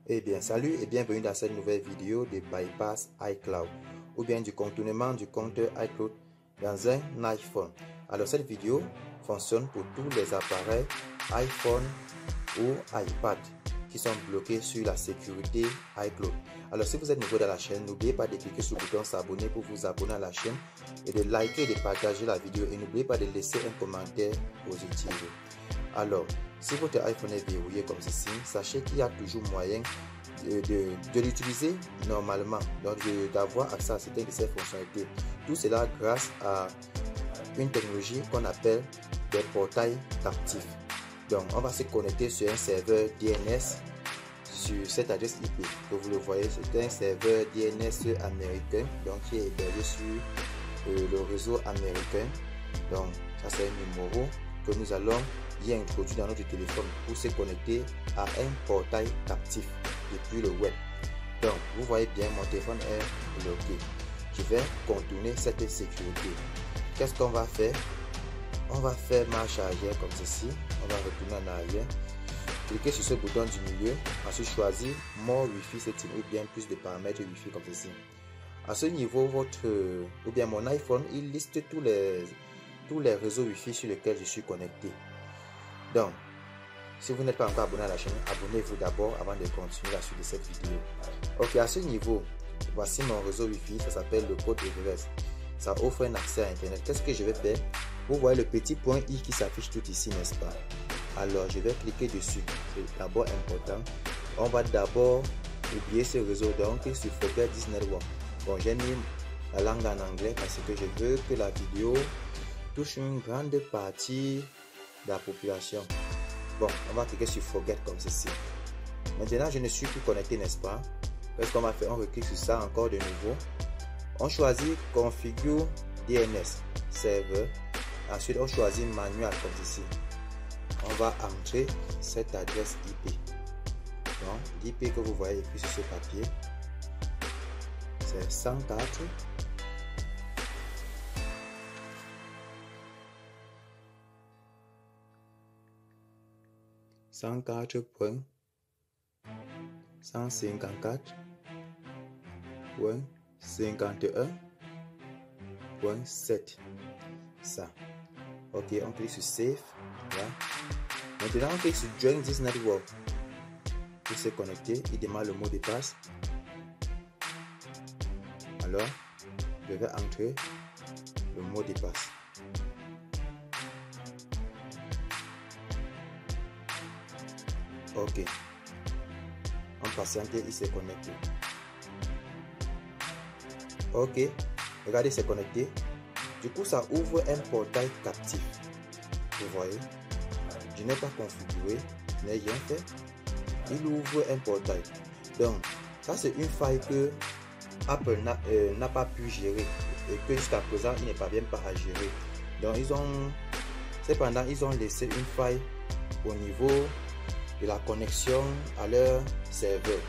Eh bien, salut et bienvenue dans cette nouvelle vidéo de Bypass iCloud ou bien du contournement du compte iCloud dans un iPhone. Alors, cette vidéo fonctionne pour tous les appareils iPhone ou iPad qui sont bloqués sur la sécurité iCloud. Alors, si vous êtes nouveau dans la chaîne, n'oubliez pas de cliquer sur le bouton s'abonner pour vous abonner à la chaîne et de liker et de partager la vidéo. Et n'oubliez pas de laisser un commentaire positif. Alors, si votre iPhone est verrouillé comme ceci, sachez qu'il y a toujours moyen de l'utiliser normalement, donc d'avoir accès à certaines de ces fonctionnalités. Tout cela grâce à une technologie qu'on appelle des portails captifs. Donc, on va se connecter sur un serveur DNS sur cette adresse IP. Que vous le voyez, c'est un serveur DNS américain, donc qui est hébergé sur le réseau américain. Donc, ça c'est un numéro que nous allons y introduire dans notre téléphone pour se connecter à un portail captif depuis le web. Donc, vous voyez bien, mon téléphone est bloqué. Je vais contourner cette sécurité. Qu'est-ce qu'on va faire? On va faire marche arrière comme ceci. On va retourner en arrière. Cliquez sur ce bouton du milieu. Ensuite, choisir More Wi-Fi Setting ou bien plus de paramètres Wi-Fi comme ceci. À ce niveau, mon iPhone, il liste tous les réseaux Wi-Fi sur lesquels je suis connecté. Donc, si vous n'êtes pas encore abonné à la chaîne, abonnez-vous d'abord avant de continuer la suite de cette vidéo. Ok, à ce niveau, voici mon réseau Wi-Fi, ça s'appelle le code Everest. Ça offre un accès à Internet. Qu'est-ce que je vais faire? Vous voyez le petit point I qui s'affiche tout ici, n'est-ce pas? Alors, je vais cliquer dessus. C'est d'abord important. On va d'abord oublier ce réseau, donc sur Forget This Network. Bon, j'ai mis la langue en anglais parce que je veux que la vidéo touche une grande partie de la population. Bon, on va cliquer sur Forget comme ceci. Maintenant, je ne suis plus connecté, n'est-ce pas? Qu'est-ce qu'on va faire? On reclique sur ça encore de nouveau. On choisit Configure DNS Server. Ensuite, on choisit Manual comme ceci. On va entrer cette adresse IP. Donc, l'IP que vous voyez écrit sur ce papier, c'est 104. 104.154.51.7. Ça. Ok, on clique sur Save. Voilà. Maintenant, on clique sur Join This Network. Pour se connecter, il demande le mot de passe. Alors, je vais entrer le mot de passe. Ok. On patiente, il s'est connecté. Ok. Regardez, c'est connecté. Du coup, ça ouvre un portail captif. Vous voyez? Je n'ai pas configuré, je n'ai rien fait. Il ouvre un portail. Donc, ça c'est une faille que Apple n'a pas pu gérer et que jusqu'à présent, il ne parvient pas à gérer. Donc, cependant, ils ont laissé une faille au niveau de la connexion à leur serveur.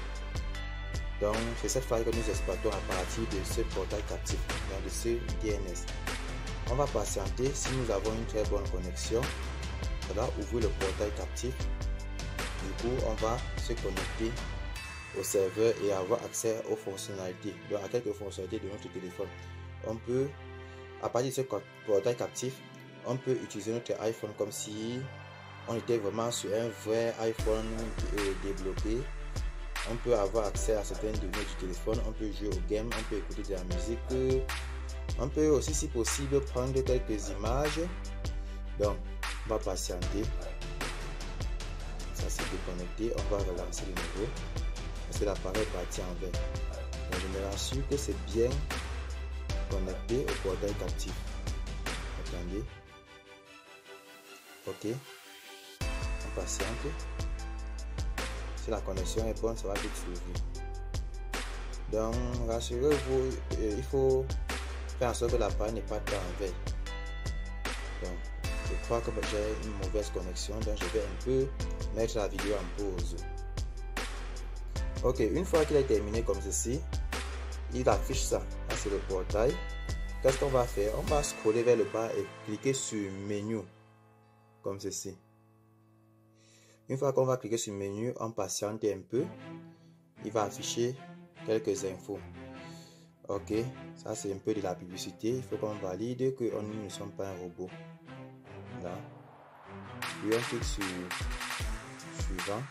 Donc, c'est cette faille que nous exploitons à partir de ce portail captif, de ce DNS. On va patienter. Si nous avons une très bonne connexion, ça va ouvrir le portail captif. Du coup, on va se connecter au serveur et avoir accès aux fonctionnalités, donc à quelques fonctionnalités de notre téléphone. On peut, à partir de ce portail captif, on peut utiliser notre iPhone comme si on était vraiment sur un vrai iPhone débloqué. On peut avoir accès à certaines données du téléphone, on peut jouer au game, on peut écouter de la musique, on peut aussi, si possible, prendre quelques images. Donc, on va patienter. Ça s'est déconnecté, on va relancer de nouveau parce que l'appareil est parti en vert. Donc, je me rassure que c'est bien connecté au portail captif. Attendez. Ok. On patiente. Si la connexion est bonne, ça va vite s'ouvrir. Donc, rassurez-vous, il faut faire en sorte que l'appareil n'est pas en veille. Donc, je crois que j'ai une mauvaise connexion, donc je vais un peu mettre la vidéo en pause. Ok, une fois qu'il est terminé comme ceci, il affiche ça. Là, c'est le portail. Qu'est-ce qu'on va faire? On va scroller vers le bas et cliquer sur menu comme ceci. Une fois qu'on va cliquer sur menu, on patiente un peu. il va afficher quelques infos. Ok, ça c'est un peu de la publicité. Il faut qu'on valide que nous ne sommes pas un robot. Là, puis on clique sur suivant.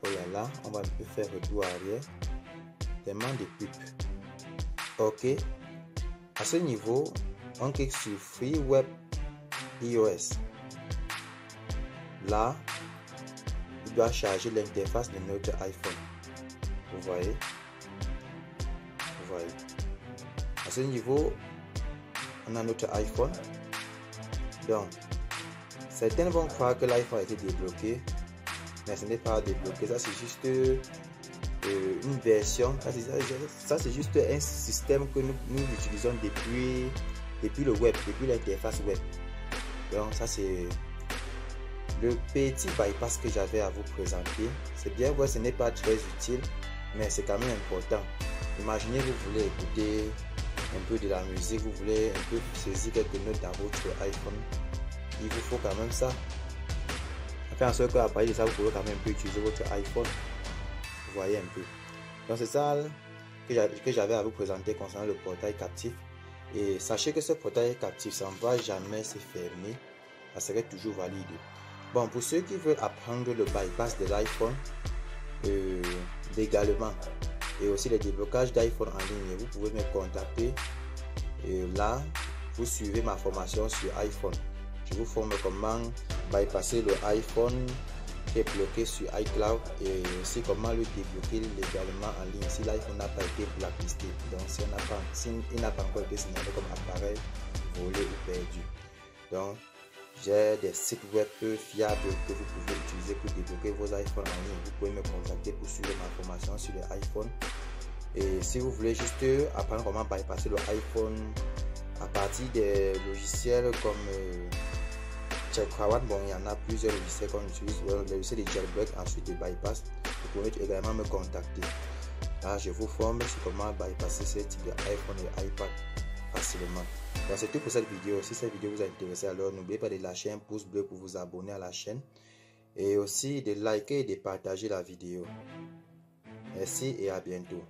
Oh là là, on va un peu faire retour arrière. Tellement de pubs. Ok, à ce niveau, on clique sur Free Web iOS. Là, il doit charger l'interface de notre iPhone. Vous voyez? Vous voyez? À ce niveau, on a notre iPhone. Donc, certains vont croire que l'iPhone a été débloqué, mais ce n'est pas débloqué. Ça, c'est juste une version. Ça, c'est juste un système que nous utilisons depuis le web, depuis l'interface web. Donc, ça, c'est le petit bypass que j'avais à vous présenter. C'est bien vrai, ce n'est pas très utile, mais c'est quand même important. Imaginez, vous voulez écouter un peu de la musique, vous voulez un peu saisir quelques notes dans votre iPhone, il vous faut quand même ça. Fait en sorte qu'à partir de ça, vous pouvez quand même un peu utiliser votre iPhone. Vous voyez un peu. Donc c'est ça que j'avais à vous présenter concernant le portail captif. Et sachez que ce portail captif, ça ne va jamais se fermer. Ça serait toujours valide. Bon, pour ceux qui veulent apprendre le bypass de l'iPhone légalement et aussi le déblocage d'iPhone en ligne, vous pouvez me contacter. Et là, vous suivez ma formation sur iPhone. Je vous forme comment bypasser le iPhone qui est bloqué sur iCloud et aussi comment le débloquer légalement en ligne si l'iPhone n'a pas été blacklisté. Donc, s'il n'a pas encore été signalé comme appareil volé ou perdu. Donc, j'ai des sites web fiables que vous pouvez utiliser pour débloquer vos iPhones en ligne. Vous pouvez me contacter pour suivre ma formation sur l'iPhone. Et si vous voulez juste apprendre comment bypasser le iPhone à partir des logiciels comme Checkrawat, bon, il y en a plusieurs logiciels qu'on utilise, le logiciel de jailbreak, ensuite de bypass. Vous pouvez également me contacter. Là, je vous forme sur comment bypasser ce type d'iPhone et iPad facilement. Donc c'est tout pour cette vidéo. Si cette vidéo vous a intéressé, alors n'oubliez pas de lâcher un pouce bleu pour vous abonner à la chaîne et aussi de liker et de partager la vidéo. Merci et à bientôt.